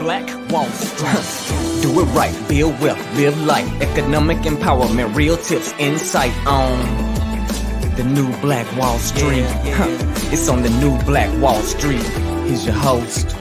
Black Wall Street. Do it right, build wealth, live life, economic empowerment, real tips, insight on the new Black Wall Street. It's on the new Black Wall Street. He's your host.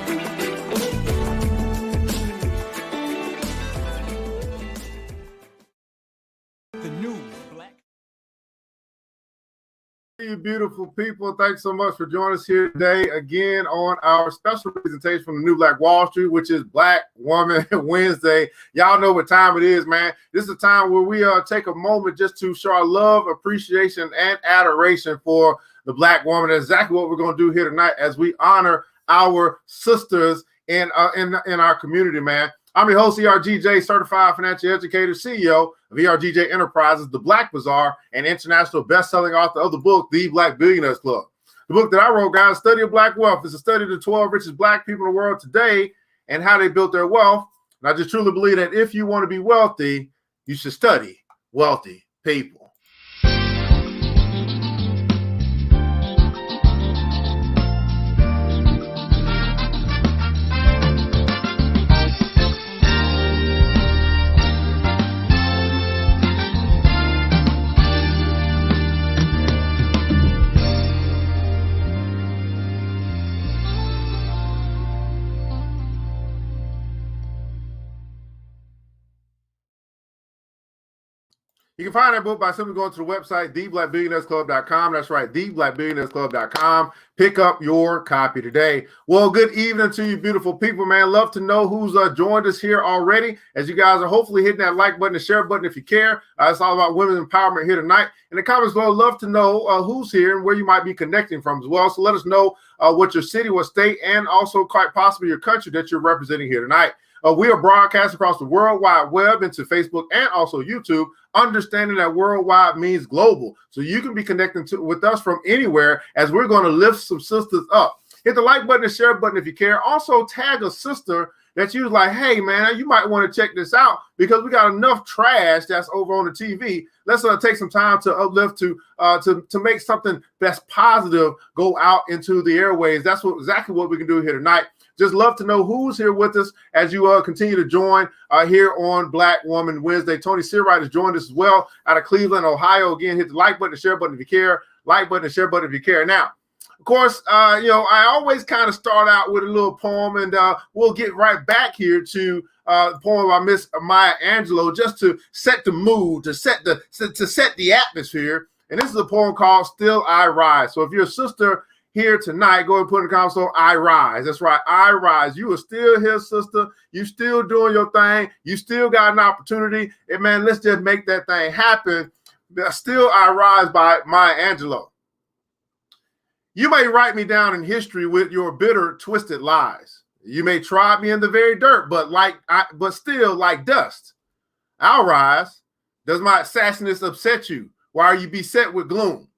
You beautiful people, thanks so much for joining us here today again on our special presentation from the new Black Wall Street, which is Black Woman Wednesday. Y'all know what time it is, man. This is a time where we take a moment just to show our love, appreciation, and adoration for the Black woman. That's exactly what we're going to do here tonight as we honor our sisters in our community, man. I'm your host, ERGJ, certified financial educator, CEO of ERGJ Enterprises, The Black Bazaar, and international best-selling author of the book, The Black Billionaires Club. The book that I wrote, guys, Study of Black Wealth, is a study of the 12 richest Black people in the world today and how they built their wealth. And I just truly believe that if you want to be wealthy, you should study wealthy people. You can find that book by simply going to the website, theblackbillionairesclub.com. That's right, theblackbillionairesclub.com. Pick up your copy today. Well, good evening to you beautiful people, man. Love to know who's joined us here already, as you guys are hopefully hitting that like button and share button if you care. It's all about women's empowerment here tonight. In the comments below, love to know who's here and where you might be connecting from as well. So let us know what your city, what state, and also quite possibly your country that you're representing here tonight. We are broadcast across the World Wide Web into Facebook and also YouTube, understanding that worldwide means global. So you can be connecting with us from anywhere as we're going to lift some sisters up. Hit the like button and share button if you care. Also tag a sister that you're like, hey, man, you might want to check this out because we got enough trash that's over on the TV. Let's take some time to uplift, to make something that's positive go out into the airways. That's exactly what we can do here tonight. Just love to know who's here with us as you continue to join here on Black Woman Wednesday. Tony Searwright has joined us as well out of Cleveland, Ohio. Again, hit the like button and share button if you care. Like button and share button if you care. Now, of course, I always kind of start out with a little poem, and we'll get right back here to the poem by Miss Maya Angelou, just to set the mood, to set the atmosphere. And this is a poem called "Still I Rise." So if you're a sister here tonight, go ahead and put in the comments, I rise. That's right, I rise. You are still here, sister. You still doing your thing. You still got an opportunity. And man, let's just make that thing happen. Still I rise by Maya Angelou. You may write me down in history with your bitter, twisted lies. You may try me in the very dirt, but still like dust. I'll rise. Does my sassiness upset you? Why are you beset with gloom?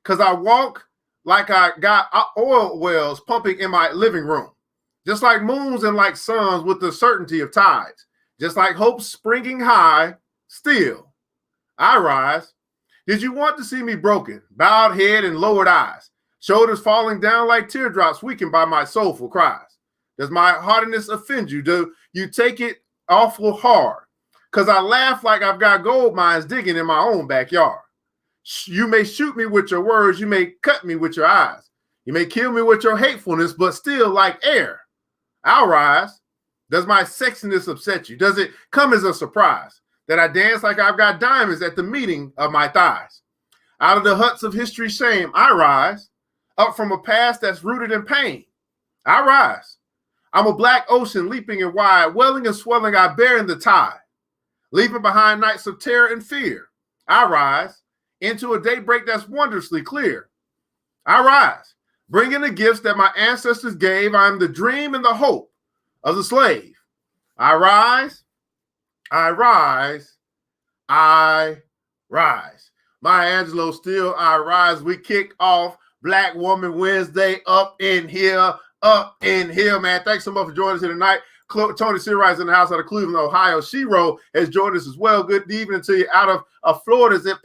Because I walk like I got oil wells pumping in my living room, just like moons and like suns with the certainty of tides, just like hope springing high, still I rise. Did you want to see me broken, bowed head and lowered eyes, shoulders falling down like teardrops weakened by my soulful cries? Does my hardiness offend you? Do you take it awful hard? Because I laugh like I've got gold mines digging in my own backyard. You may shoot me with your words. You may cut me with your eyes. You may kill me with your hatefulness, but still like air, I'll rise. Does my sexiness upset you? Does it come as a surprise that I dance like I've got diamonds at the meeting of my thighs? Out of the huts of history's shame, I rise. Up from a past that's rooted in pain, I rise. I'm a black ocean leaping and wide, welling and swelling, I bear in the tide. Leaving behind nights of terror and fear, I rise. Into a daybreak that's wondrously clear, I rise, bringing the gifts that my ancestors gave. I am the dream and the hope of the slave. I rise, I rise, I rise. Maya Angelou, still I rise. We kick off Black Woman Wednesday up in here, man. Thanks so much for joining us here tonight. Tony Searwright in the house out of Cleveland, Ohio. Shiro has joined us as well. Good evening to you out of Florida's up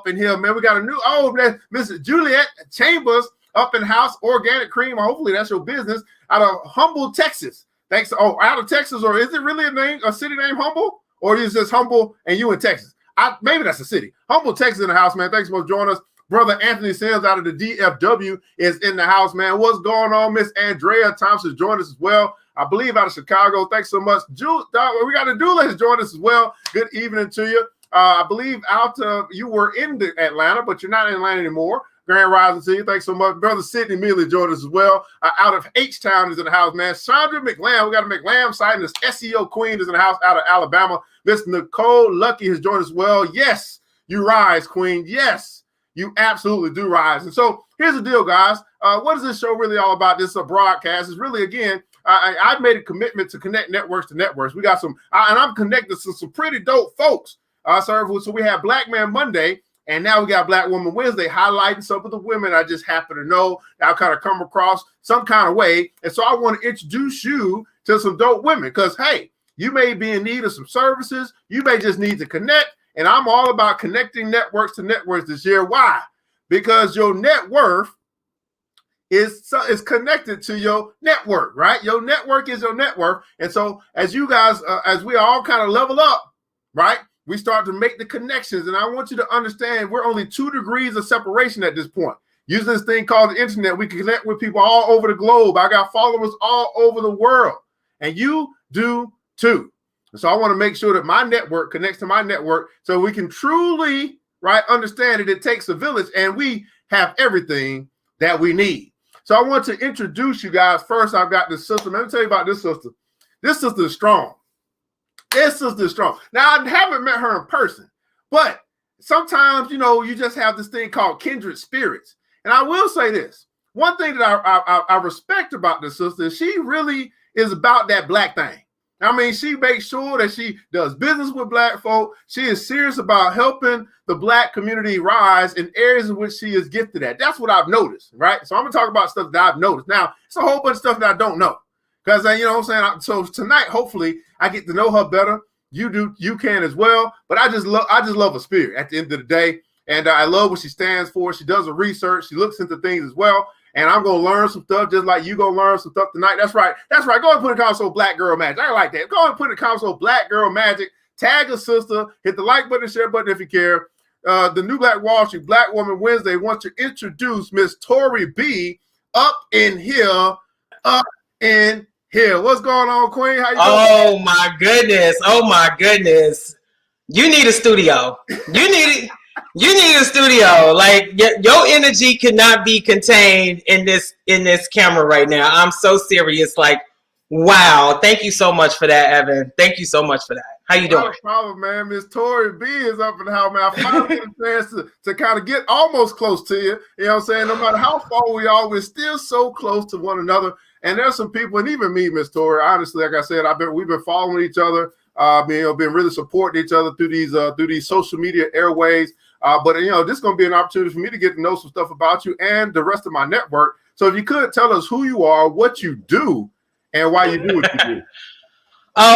in here, man. We got a new man, Miss Juliet Chambers up in house, Organic Cream. Hopefully that's your business out of Humble, Texas. Thanks. Oh, out of Texas, or is it really a city named Humble, or is this Humble and you in Texas? Maybe that's a city. Humble, Texas in the house, man. Thanks for joining us. Brother Anthony Sims out of the DFW is in the house, man. What's going on? Miss Andrea Thompson joined us as well. I believe out of Chicago. Thanks so much. We got a doula has joined us as well. Good evening to you. I believe you were in Atlanta, but you're not in Atlanta anymore. Grand Rising to you. Thanks so much. Brother Sidney Mealy joined us as well. Out of H-Town is in the house, man. Chandra McLam, we got a McLam site, and this SEO Queen is in the house out of Alabama. Miss Nicole Lucky has joined us as well. Yes, you rise, Queen. Yes, you absolutely do rise. And so here's the deal, guys. What is this show really all about? This is a broadcast. It's really, again, I've made a commitment to connect networks to networks. We got some, and I'm connected to some pretty dope folks. So we have Black Man Monday, and now we got Black Woman Wednesday, highlighting some of the women I just happen to know that I kind of come across some kind of way. And so I want to introduce you to some dope women because, hey, you may be in need of some services. You may just need to connect. And I'm all about connecting networks to networks this year. Why? Because your net worth is connected to your network, right? Your network is your net worth. And so as you guys, as we all kind of level up, right, we start to make the connections. And I want you to understand we're only 2 degrees of separation at this point. Using this thing called the internet, we can connect with people all over the globe. I got followers all over the world. And you do too. And so I want to make sure that my network connects to my network so we can truly, right, understand that it takes a village and we have everything that we need. So I want to introduce you guys. First, I've got this sister. Let me tell you about this sister. This sister is strong. This sister is strong. Now, I haven't met her in person, but sometimes, you know, you just have this thing called kindred spirits. And I will say this. One thing that I respect about this sister is she really is about that Black thing. I mean, she makes sure that she does business with Black folk. She is serious about helping the Black community rise in areas in which she is gifted at. That's what I've noticed, right? So I'm going to talk about stuff that I've noticed. Now, it's a whole bunch of stuff that I don't know because, you know what I'm saying? So tonight, hopefully, I get to know her better. You can as well. But I just love her spirit at the end of the day. And I love what she stands for. She does her research. She looks into things as well. And I'm going to learn some stuff just like you going to learn some stuff tonight. That's right. That's right. Go ahead and put in the console Black Girl Magic. I like that. Go ahead and put in the console Black Girl Magic. Tag a sister. Hit the like button, share button if you care. The new Black Wall Street, Black Woman Wednesday wants to introduce Miss Tori B. up in here. What's going on, Queen? How you doing? Oh, my goodness. Oh, my goodness. You need a studio. You need a studio. Like your energy cannot be contained in this camera right now. I'm so serious. Like, wow. Thank you so much for that, Evan. Thank you so much for that. How you doing? No problem, man. Miss Tori B is up in the house, man. I finally get a chance to kind of get almost close to you. You know what I'm saying? No matter how far we are, we're still so close to one another. And there's some people, and even me, Miss Tori, honestly, like I said, we've been following each other. Been really supporting each other through these social media airways. But this is going to be an opportunity for me to get to know some stuff about you and the rest of my network. So if you could tell us who you are, what you do, and why you do what you do.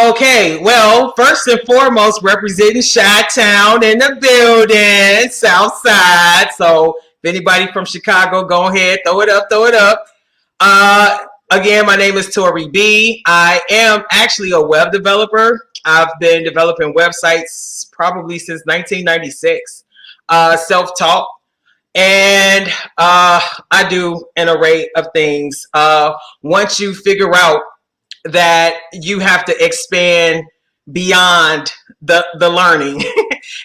Okay, well, first and foremost, representing Chi-Town in the building, South Side. So if anybody from Chicago, go ahead, throw it up. Again, my name is Tori B. I am actually a web developer. I've been developing websites probably since 1996. Self-taught, and I do an array of things. Once you figure out that you have to expand beyond the learning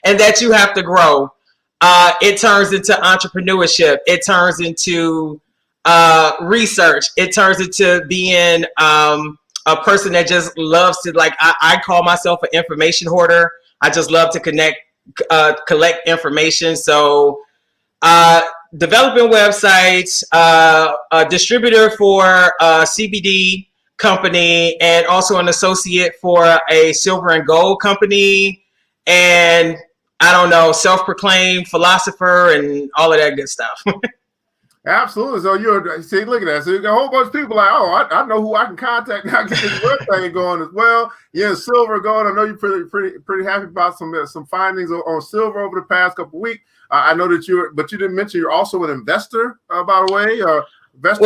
and that you have to grow, it turns into entrepreneurship. It turns into research. It turns into being a person that just loves to, like, I call myself an information hoarder. I just love to collect information. So developing websites, a distributor for a CBD company, and also an associate for a silver and gold company, and I don't know, self-proclaimed philosopher and all of that good stuff. Absolutely. So look at that. So you got a whole bunch of people like, oh, I know who I can contact now. Get this web thing going as well. Yeah, silver going. I know you're pretty happy about some findings on silver over the past couple of weeks. I know that but you didn't mention you're also an investor, by the way, or investor,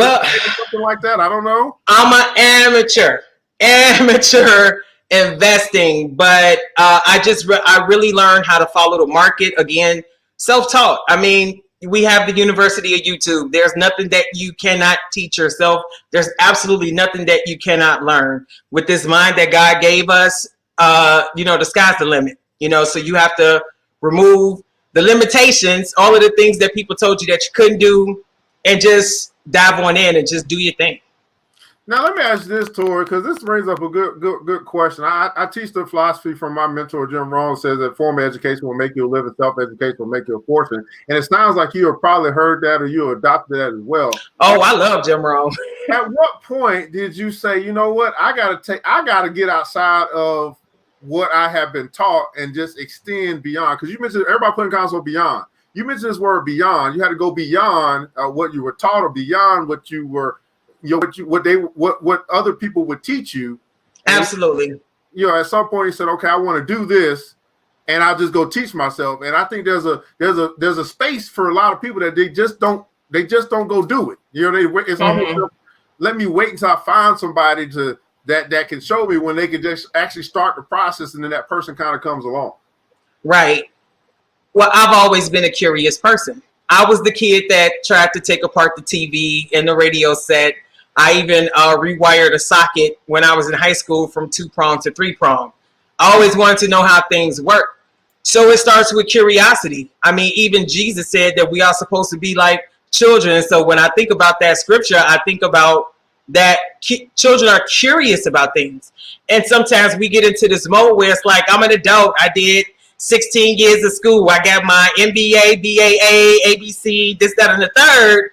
something like that. I don't know. I'm an amateur. amateur investing, but I really learned how to follow the market. Again, self-taught. I mean, we have the University of YouTube. There's nothing that you cannot teach yourself. There's absolutely nothing that you cannot learn. With this mind that God gave us, the sky's the limit. So you have to remove the limitations, all of the things that people told you that you couldn't do, and just dive on in and just do your thing. Now, let me ask you this, Tori, because this brings up a good question. I teach the philosophy from my mentor, Jim Rohn, says that formal education will make you a living, self-education will make you a fortune. And it sounds like you have probably heard that or you adopted that as well. Oh, I love Jim Rohn. At what point did you say, you know what, I gotta get outside of what I have been taught and just extend beyond? Because you mentioned everybody putting console beyond. You mentioned this word beyond. You had to go beyond what you were taught or beyond what you were. What other people would teach you. Absolutely. At some point you said, okay, I want to do this and I'll just go teach myself. And I think there's a space for a lot of people that they just don't go do it. It's almost let me wait until I find somebody that can show me, when they can just actually start the process, and then that person kind of comes along. Right. Well, I've always been a curious person. I was the kid that tried to take apart the TV and the radio set. I even rewired a socket when I was in high school from 2-prong to 3-prong. I always wanted to know how things work. So it starts with curiosity. I mean, even Jesus said that we are supposed to be like children. So when I think about that scripture, I think about that children are curious about things. And sometimes we get into this mode where it's like, I'm an adult. I did 16 years of school. I got my MBA, BAA, ABC, this, that, and the third.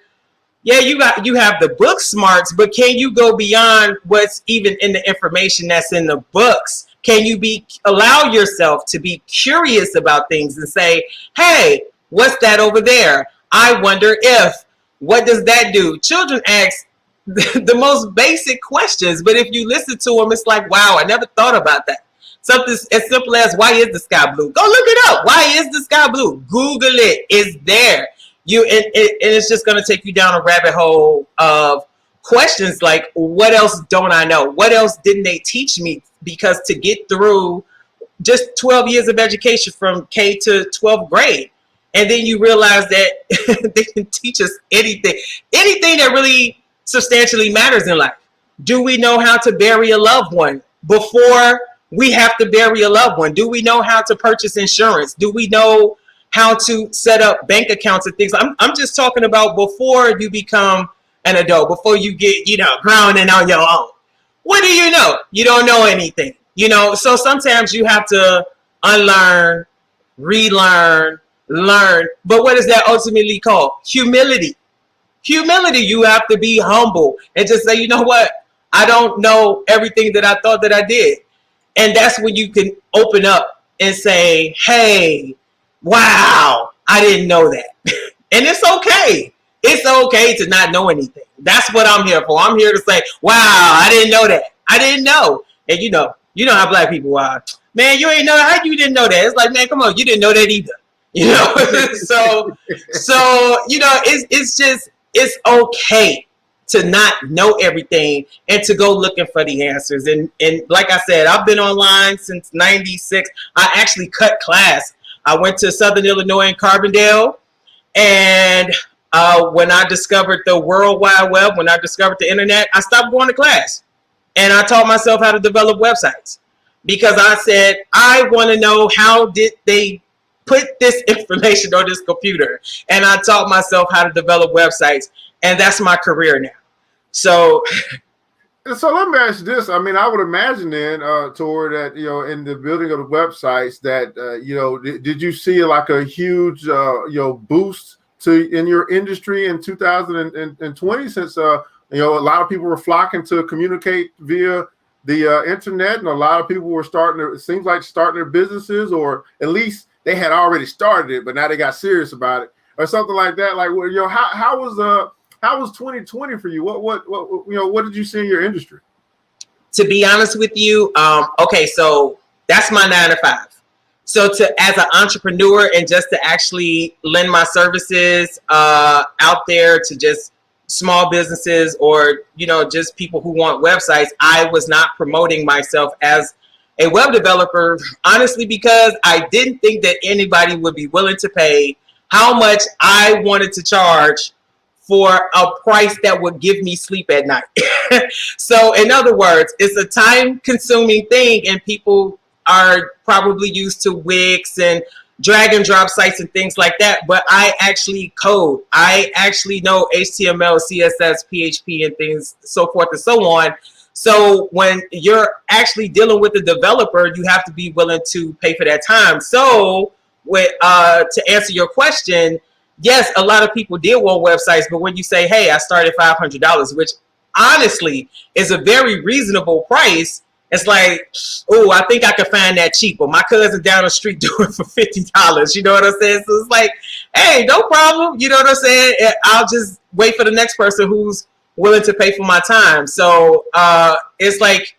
Yeah, you have the book smarts, but can you go beyond what's even in the information that's in the books? Can you allow yourself to be curious about things and say, hey, what's that over there? I wonder if, what does that do? Children ask the most basic questions, but if you listen to them, it's like, wow, I never thought about that. Something as simple as, why is the sky blue? Go look it up. Why is the sky blue? Google it. It's there. And it's just going to take you down a rabbit hole of questions like, what else don't I know? What else didn't they teach me? Because to get through just 12 years of education from K to 12th grade, and then you realize that they can teach us anything that really substantially matters in life. Do we know how to bury a loved one before we have to bury a loved one? Do we know how to purchase insurance? Do we know how to set up bank accounts and things? I'm just talking about before you become an adult, before you get, grounding on your own. What do you know? You don't know anything, So sometimes you have to unlearn, relearn, learn. But what is that ultimately called? Humility. Humility. You have to be humble and just say, you know what? I don't know everything that I thought that I did. And that's when you can open up and say, hey, wow, I didn't know that. And it's okay. It's okay to not know anything. That's what I'm here for. I'm here to say, wow, I didn't know that. I didn't know. And you know how black people are. Man, you ain't know how you didn't know that. It's like, man, come on, you didn't know that either. So it's okay to not know everything and to go looking for the answers. And like I said, I've been online since 96. I actually cut class. I went to Southern Illinois in Carbondale, and when I discovered the World Wide Web, when I discovered the internet, I stopped going to class. And I taught myself how to develop websites, because I said, I want to know, how did they put this information on this computer? And I taught myself how to develop websites, and that's my career now. So let me ask you this. I mean, I would imagine then, Tori, that, in the building of the websites that, did you see like a huge, boost in your industry in 2020, since, a lot of people were flocking to communicate via the internet, and a lot of people were starting their businesses, or at least they had already started it, but now they got serious about it, or something like that. Like, how was 2020 for you? What did you see in your industry? To be honest with you, okay, so that's my 9 to 5. So as an entrepreneur and just to actually lend my services out there to just small businesses or, just people who want websites, I was not promoting myself as a web developer, honestly, because I didn't think that anybody would be willing to pay how much I wanted to charge for a price that would give me sleep at night. So in other words, it's a time consuming thing, and people are probably used to Wix and drag and drop sites and things like that. But I actually code. I actually know HTML, CSS, PHP, and things, so forth and so on. So when you're actually dealing with a developer, you have to be willing to pay for that time. So to answer your question, yes, a lot of people did want websites, but when you say, hey, I started $500, which honestly is a very reasonable price, it's like, oh, I think I could find that cheaper. My cousin down the street doing it for $50. You know what I'm saying? So it's like, hey, no problem. You know what I'm saying? I'll just wait for the next person who's willing to pay for my time. So it's like,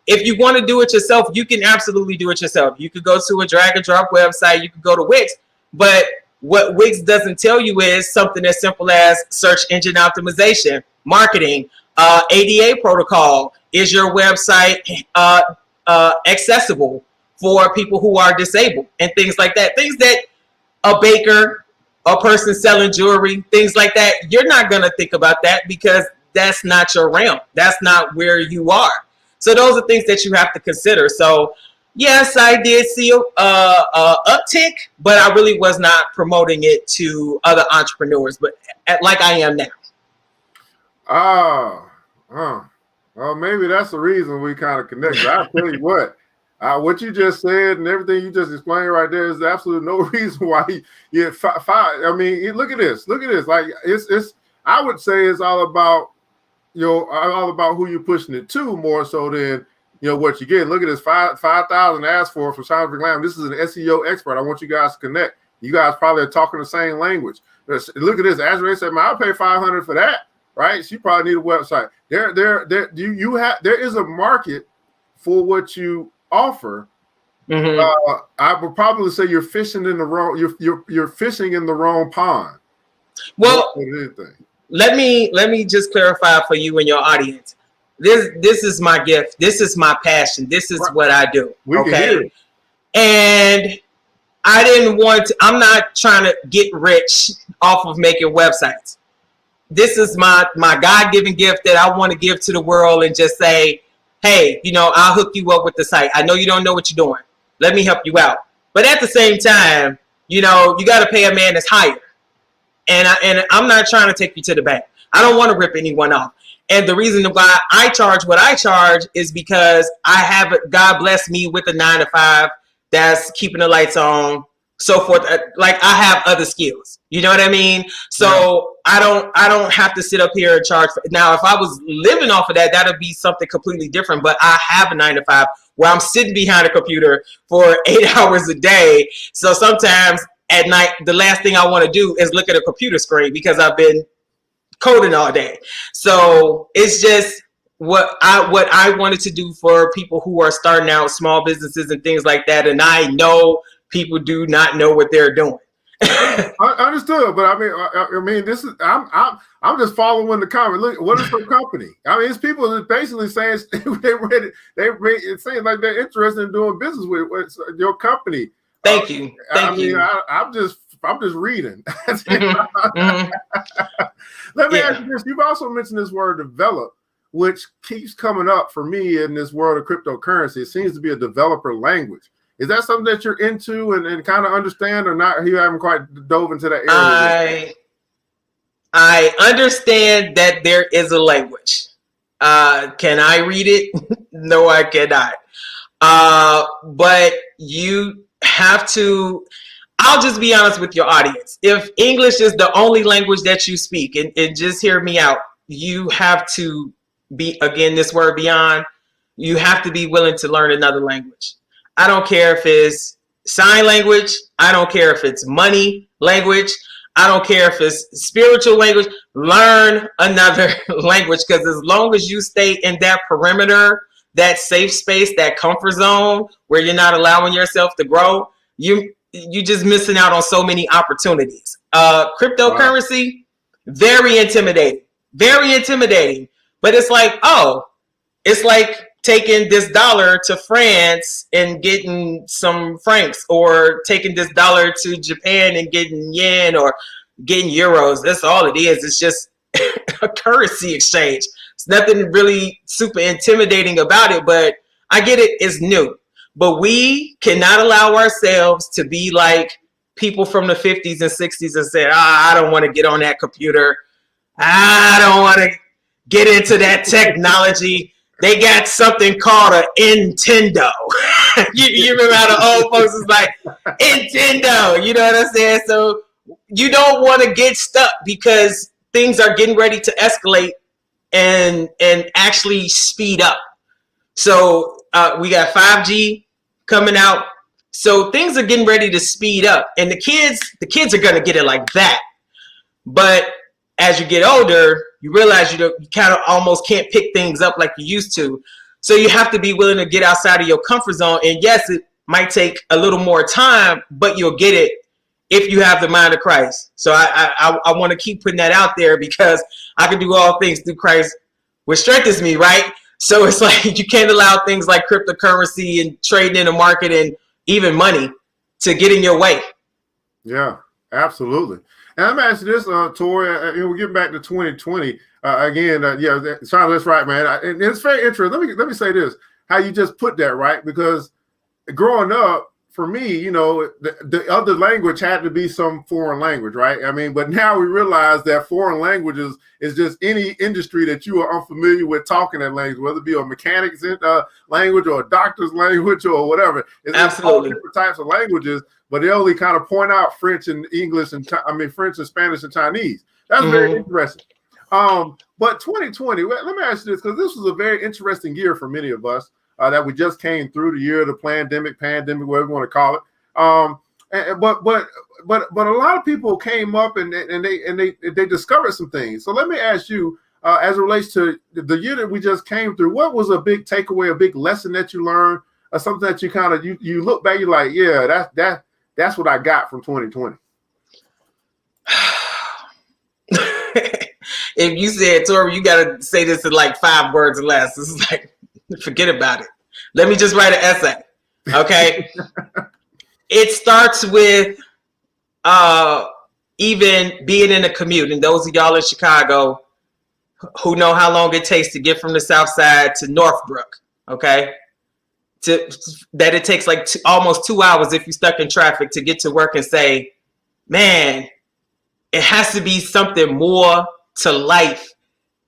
if you want to do it yourself, you can absolutely do it yourself. You could go to a drag and drop website. You could go to Wix. But what Wix doesn't tell you is something as simple as search engine optimization, marketing, ADA protocol. Is your website accessible for people who are disabled and things like that? Things that a baker, a person selling jewelry, things like that, you're not going to think about that because that's not your realm. That's not where you are. So those are things that you have to consider. So yes, I did see a uptick, but I really was not promoting it to other entrepreneurs, but like I am now. Well, maybe that's the reason we kind of connected. I'll tell you what you just said and everything you just explained right there is absolutely no reason why you five. I mean, look at this. Like it's. I would say it's all about all about who you're pushing it to more so than what you get. Look at this 5,000 asked for Scientific Glam. This is an SEO expert. I want you guys to connect. You guys probably are talking the same language. Look at this. Azrae said, "Man, I'll pay $500 for that." Right? She probably need a website. There is a market for what you offer. Mm-hmm. I would probably say you're fishing in the wrong. You're fishing in the wrong pond. Well, let me just clarify for you and your audience. This is my gift. This is my passion. This is what I do. Okay, and I didn't want to. I'm not trying to get rich off of making websites. This is my God-given gift that I want to give to the world and just say, hey, I'll hook you up with the site. I know you don't know what you're doing. Let me help you out. But at the same time, you got to pay a man that's hired. And I'm not trying to take you to the bank. I don't want to rip anyone off. And the reason why I charge what I charge is because God bless me with a 9-to-5 that's keeping the lights on, so forth. Like I have other skills. You know what I mean? So I don't have to sit up here and charge. Now, if I was living off of that, that'd be something completely different. But I have a 9-to-5 where I'm sitting behind a computer for 8 hours a day. So sometimes at night, the last thing I want to do is look at a computer screen because I've been coding all day. So it's just what I wanted to do for people who are starting out small businesses and things like that. And I know people do not know what they're doing. I understood, but I mean, this is I'm just following the comment. Look, what is the company? I mean, it's people that basically saying it's saying like they're interested in doing business with your company. Thank you. I'm just reading. Mm-hmm. Let me ask you this. You've also mentioned this word develop, which keeps coming up for me in this world of cryptocurrency. It seems to be a developer language. Is that something that you're into and kind of understand or not? You haven't quite dove into that area. I understand that there is a language. Can I read it? No, I cannot. But you have to, I'll just be honest with your audience. If English is the only language that you speak, and just hear me out, you have to be, again, this word beyond, you have to be willing to learn another language. I don't care if it's sign language. I don't care if it's money language. I don't care if it's spiritual language. Learn another language, because as long as you stay in that perimeter, that safe space, that comfort zone where you're not allowing yourself to grow, you just missing out on so many opportunities. Cryptocurrency, very intimidating. very intimidating. But it's like, oh, it's like taking this dollar to France and getting some francs, or taking this dollar to Japan and getting yen or getting euros. That's all it is. It's just a currency exchange. It's nothing really super intimidating about it, but I get it. It's new. But we cannot allow ourselves to be like people from the 50s and 60s and say, I don't want to get on that computer. I don't want to get into that technology. They got something called a Nintendo. you remember how the old folks was like, Nintendo, you know what I'm saying? So you don't want to get stuck because things are getting ready to escalate and actually speed up. So we got 5G coming out. So things are getting ready to speed up, and the kids are going to get it like that. But as you get older, you realize you kind of almost can't pick things up like you used to. So you have to be willing to get outside of your comfort zone. And yes, it might take a little more time, but you'll get it if you have the mind of Christ. So I want to keep putting that out there, because I can do all things through Christ, which strengthens me, right? So it's like you can't allow things like cryptocurrency and trading in the market and even money to get in your way. Yeah, absolutely. And I'm asking this, Tori, we're getting back to 2020 again. Yeah, Sean, that's right, man. And it's very interesting. Let me say this: how you just put that, right? Because growing up, for me, you know, the other language had to be some foreign language, right? I mean, but now we realize that foreign languages is just any industry that you are unfamiliar with talking that language, whether it be a mechanic's language or a doctor's language or whatever. It's Absolutely. all different types of languages, but they only kind of point out French and English and French and Spanish and Chinese. That's very interesting. But 2020, let me ask you this, because this was a very interesting year for many of us. That we just came through, the year of the pandemic, whatever you want to call it. But a lot of people came up and they discovered some things. So let me ask you, as it relates to the year that we just came through, what was a big takeaway, a big lesson that you learned, or something that you kind of you look back, you're like, yeah, that's what I got from 2020. If you said, Tori, you got to say this in like 5 words or less. This is like, forget about it. Let me just write an essay. Okay. It starts with even being in a commute. And those of y'all in Chicago who know how long it takes to get from the South Side to Northbrook, okay, that it takes like almost 2 hours if you're stuck in traffic to get to work, and say, man, it has to be something more to life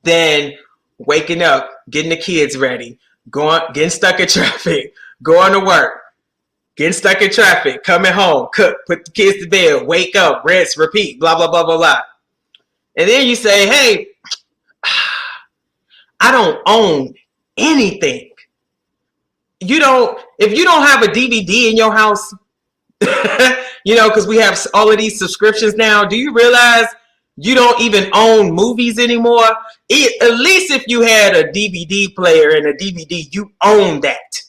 than waking up, getting the kids ready, getting stuck in traffic, going to work, getting stuck in traffic, coming home, cook, put the kids to bed, wake up, rinse, repeat, blah, blah, blah, blah, blah. And then you say, hey, I don't own anything. If you don't have a DVD in your house, you know, because we have all of these subscriptions now, do you realize you don't even own movies anymore? At least if you had a DVD player and a DVD, you own that.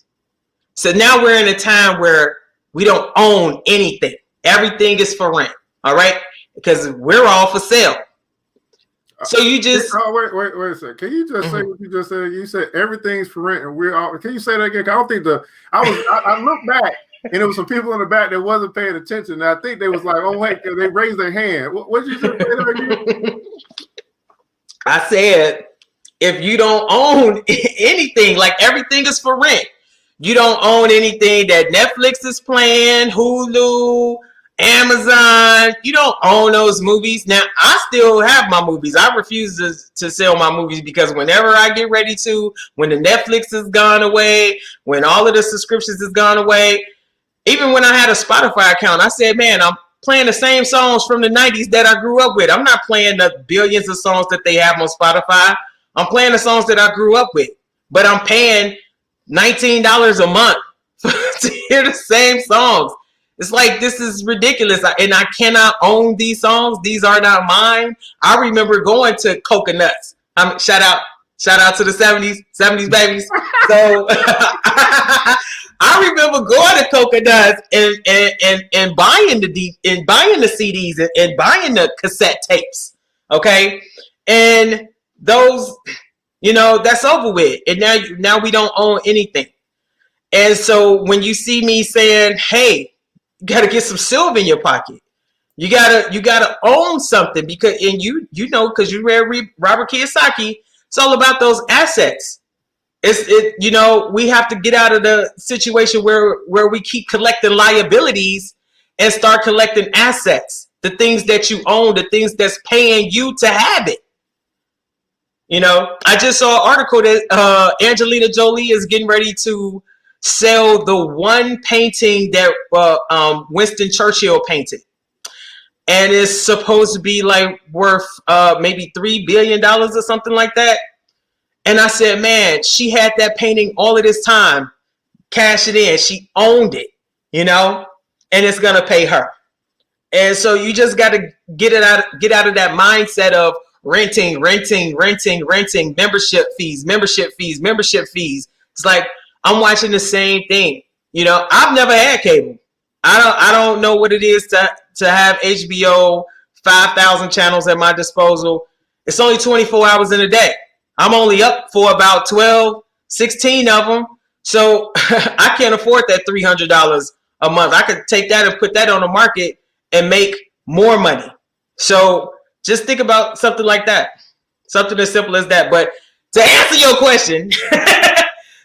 So now we're in a time where we don't own anything. Everything is for rent. All right? Because we're all for sale. So you just... wait a second. Can you just say what you just said? You said everything's for rent and we're all... Can you say that again? I don't think I looked back and there was some people in the back that wasn't paying attention. And I think they was like, oh, wait, they raised their hand. What did you say? I said, if you don't own anything, like everything is for rent. You don't own anything that Netflix is playing, Hulu, Amazon. You don't own those movies. Now, I still have my movies. I refuse to sell my movies, because whenever I get ready to, when the Netflix has gone away, when all of the subscriptions has gone away, even when I had a Spotify account, I said, man, I'm playing the same songs from the 90s that I grew up with. I'm not playing the billions of songs that they have on Spotify. I'm playing the songs that I grew up with, but I'm paying $19 a month to hear the same songs. It's like, this is ridiculous. And I cannot own these songs. These are not mine. I remember going to Coconuts. Shout out to the 70s babies. So I remember going to Coconuts and buying the CDs and buying the cassette tapes. Okay. And those, that's over with. And now we don't own anything. And so when you see me saying, hey, you got to get some silver in your pocket. You gotta own something because because you read Robert Kiyosaki. It's all about those assets. We have to get out of the situation where we keep collecting liabilities and start collecting assets. The things that you own, the things that's paying you to have it. I just saw an article that Angelina Jolie is getting ready to sell the one painting that Winston Churchill painted. And it's supposed to be like worth maybe $3 billion or something like that. And I said, man, she had that painting all of this time, cash it in. She owned it, and it's going to pay her. And so you just got to get out of that mindset of renting, membership fees. It's like, I'm watching the same thing. I've never had cable. I don't know what it is to have HBO, 5,000 channels at my disposal. It's only 24 hours in a day. I'm only up for about 12, 16 of them. So I can't afford that $300 a month. I could take that and put that on the market and make more money. So just think about something like that. Something as simple as that. But to answer your question,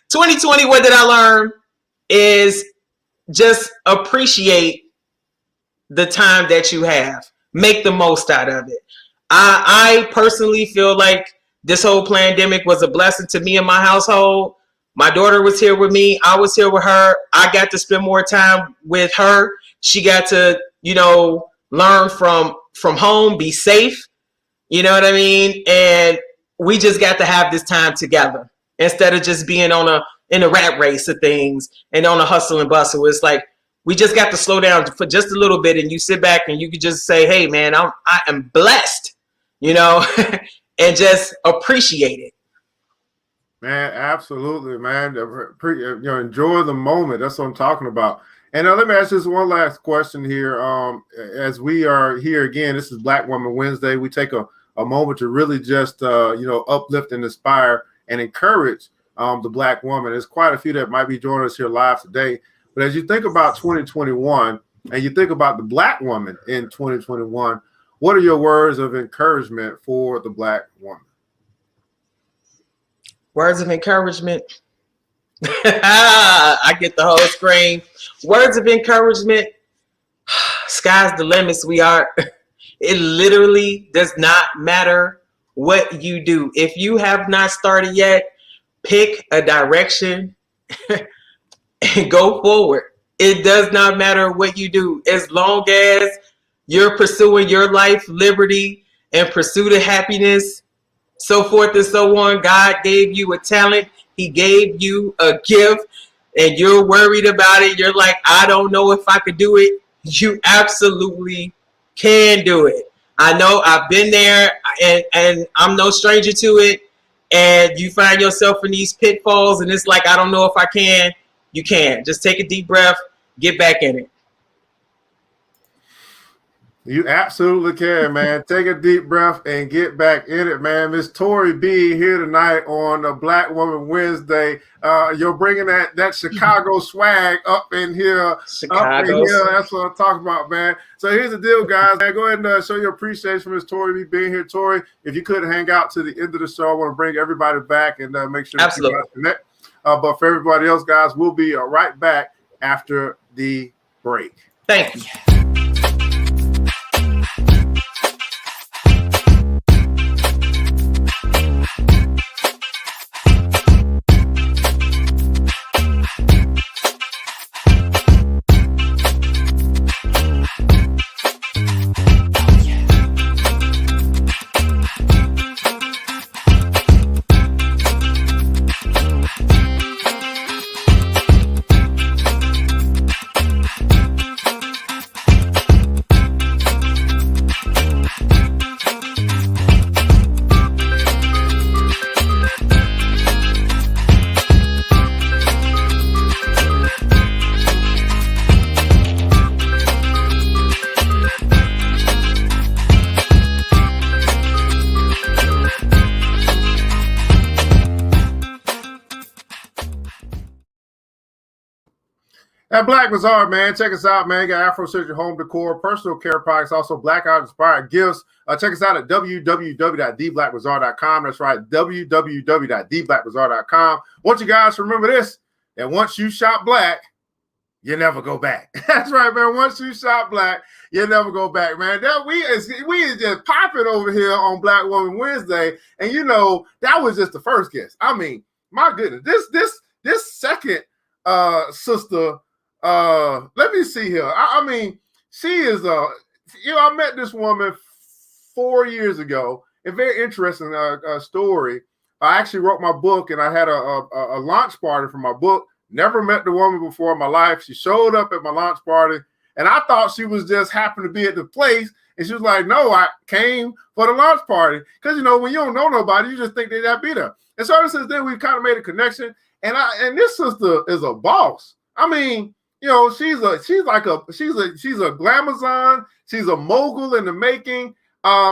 2020, what did I learn is just appreciate the time that you have. Make the most out of it. I personally feel like this whole pandemic was a blessing to me and my household. My daughter was here with me. I was here with her. I got to spend more time with her. She got to, learn from home, be safe. You know what I mean? And we just got to have this time together instead of just being in a rat race of things and on a hustle and bustle. It's like, we just got to slow down for just a little bit, and you sit back and you can just say, hey man, I am blessed, and just appreciate it. Man, absolutely, man. Enjoy the moment. That's what I'm talking about. And let me ask just one last question here. As we are here again, this is Black Woman Wednesday. We take a moment to really just, uplift and inspire and encourage the Black woman. There's quite a few that might be joining us here live today. But as you think about 2021 and you think about the Black woman in 2021, what are your words of encouragement for the Black woman? Words of encouragement. I get the whole screen. Words of encouragement. Sky's the limit, sweetheart. It literally does not matter what you do. If you have not started yet, pick a direction and go forward. It does not matter what you do. As long as you're pursuing your life, liberty, and pursuit of happiness, so forth and so on. God gave you a talent. He gave you a gift, and you're worried about it. You're like, I don't know if I could do it. You absolutely can do it. I know I've been there, and I'm no stranger to it. And you find yourself in these pitfalls, and it's like, I don't know if I can. You can. Just take a deep breath, get back in it. You absolutely can, man. Take a deep breath and get back in it, man. Miss Tori B here tonight on a Black Woman Wednesday. You're bringing that Chicago swag up in here. Chicago. That's what I'm talking about, man. So here's the deal, guys. Man, go ahead and show your appreciation for Miss Tori B being here. Tori, if you could hang out to the end of the show, I want to bring everybody back and make sure that you guys connect. But for everybody else, guys, we'll be right back after the break. Thank you. At Black Bazaar, man, check us out, man. Got Afro Century home decor, personal care products, also blackout inspired gifts. Check us out at www.theblackbazaar.com. That's right, www.theblackbazaar.com. Want you guys to remember this, and once you shop black, you never go back. That's right, man. Once you shop black, you never go back, man. That we is just popping over here on Black Woman Wednesday, and you know that was just the first guest. I mean, my goodness, this second sister. Let me see here. I mean, she is I met this woman 4 years ago. A very interesting story. I actually wrote my book, and I had a launch party for my book. Never met the woman before in my life. She showed up at my launch party, and I thought she was just happened to be at the place. And she was like, "No, I came for the launch party." Because you know, when you don't know nobody, you just think they'd be there. And so ever since then, we've kind of made a connection. And this sister is a boss. I mean, you know, she's a glamazon. She's a mogul in the making.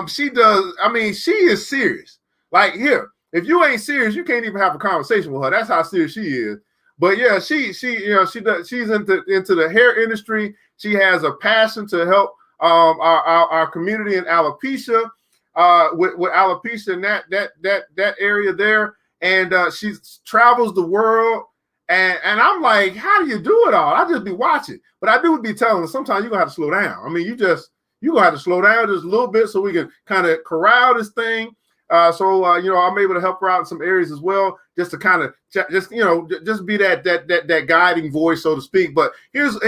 She is serious. Like here, if you ain't serious, you can't even have a conversation with her. That's how serious she is. But yeah, she's into the hair industry. She has a passion to help our community in alopecia, with alopecia in that area there. And she travels the world. And I'm like, how do you do it all? I just be watching. But I do be telling them sometimes you're going to have to slow down. I mean, you're going to have to slow down just a little bit so we can kind of corral this thing. So I'm able to help her out in some areas as well, just to kind of just be that guiding voice, so to speak. But here's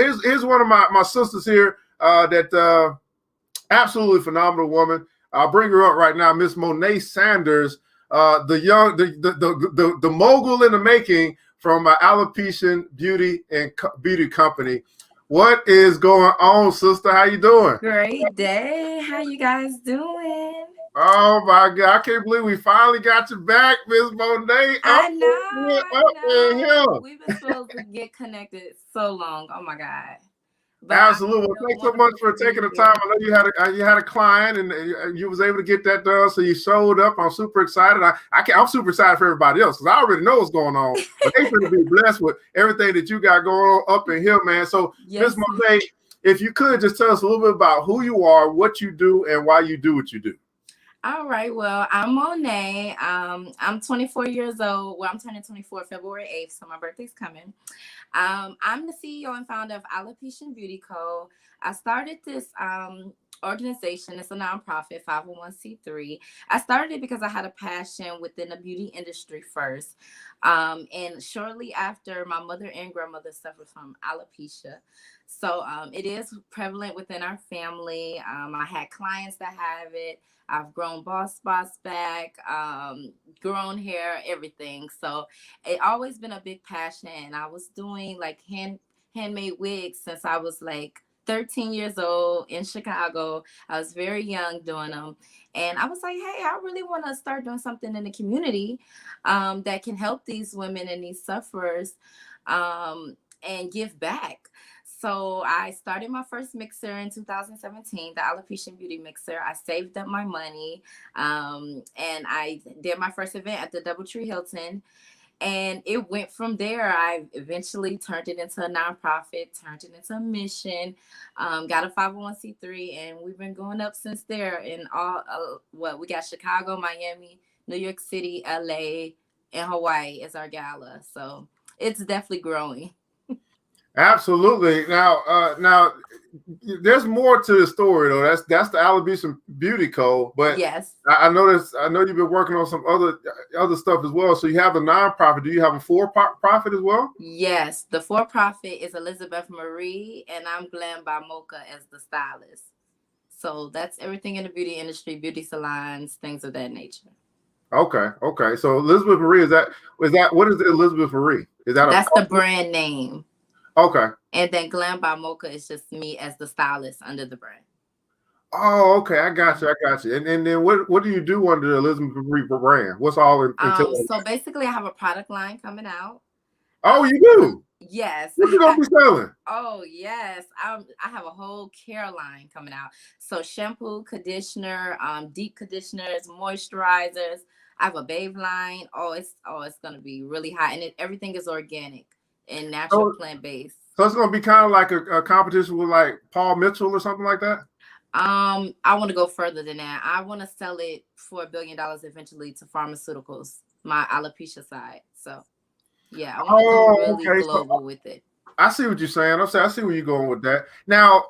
one of my sisters here, that absolutely phenomenal woman. I'll bring her up right now, Miss Monee Sanders, the mogul in the making from Alopecia Beauty and Beauty Company. What is going on, sister? How you doing? Great day. How you guys doing? Oh my God! I can't believe we finally got you back, Miss Monee. I know. We've been supposed to get connected so long. Oh my God! But absolutely. Well, thanks so much for taking the time. I know you had a client, and you was able to get that done. So you showed up. I'm super excited. I'm super excited for everybody else because I already know what's going on. But they should be blessed with everything that you got going on up in here, man. So Miss Monee, if you could just tell us a little bit about who you are, what you do, and why you do what you do. All right. Well, I'm Monee. I'm 24 years old. Well, I'm turning 24 February 8th, so my birthday's coming. I'm the CEO and founder of Alopecia Beauty Co. I started this organization. It's a nonprofit, 501c3. I started it because I had a passion within the beauty industry first. And shortly after, my mother and grandmother suffered from alopecia. So it is prevalent within our family. I had clients that have it. I've grown bald spots back, grown hair, everything. So it always been a big passion. And I was doing like handmade wigs since I was like 13 years old in Chicago. I was very young doing them. And I was like, hey, I really want to start doing something in the community that can help these women and these sufferers and give back. So I started my first mixer in 2017, the Alopecia Beauty Mixer. I saved up my money and I did my first event at the Doubletree Hilton. And it went from there. I eventually turned it into a nonprofit, turned it into a mission, got a 501c3, and we've been going up since there. In all, we got Chicago, Miami, New York City, LA, and Hawaii is our gala. So it's definitely growing. Absolutely. Now, there's more to the story though. That's the Alopecia Beauty Co. But yes, I know you've been working on some other stuff as well. So you have the nonprofit. Do you have a for-profit as well? Yes, the for-profit is Elizabeth Marie, and I'm Glam by Mocha as the stylist. So that's everything in the beauty industry, beauty salons, things of that nature. Okay. So Elizabeth Marie, is that what is the Elizabeth Marie? That's the brand name. Okay. And then Glam by Mocha is just me as the stylist under the brand. Oh, okay. I got you. And then what do you do under the Elizabeth Marie brand? What's all in? So basically, I have a product line coming out. Oh, you do? Yes. What you gonna be selling? Oh, yes. I have a whole care line coming out. So shampoo, conditioner, deep conditioners, moisturizers. I have a babe line. It's gonna be really hot, and everything is organic and natural, plant-based. So it's gonna be kind of like a competition with like Paul Mitchell or something like that. I want to go further than that. I want to sell it for $1 billion eventually to pharmaceuticals, my alopecia side. So yeah, I want to go really Okay. global So with it. I see what you're saying. I see where you're going with that. Now,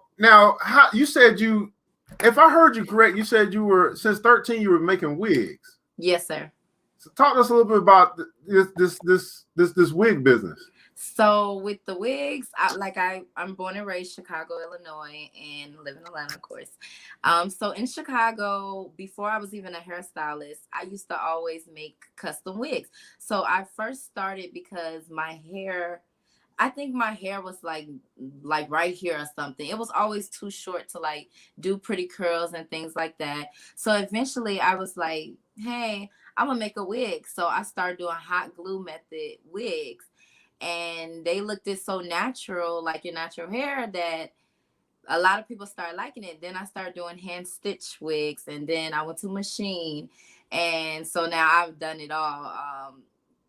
how you said you, if I heard you correct, you said you were since 13 you were making wigs. Yes, sir. So talk to us a little bit about this wig business. So with the wigs, I'm born and raised Chicago, Illinois, and live in Atlanta, of course. So in Chicago, before I was even a hairstylist, I used to always make custom wigs. So I first started because I think my hair was like right here or something. It was always too short to like do pretty curls and things like that. So eventually I was like, hey, I'm gonna make a wig. So I started doing hot glue method wigs. And they looked it so natural, like your natural hair, that a lot of people started liking it. Then I started doing hand stitch wigs, and then I went to machine. And so now I've done it all.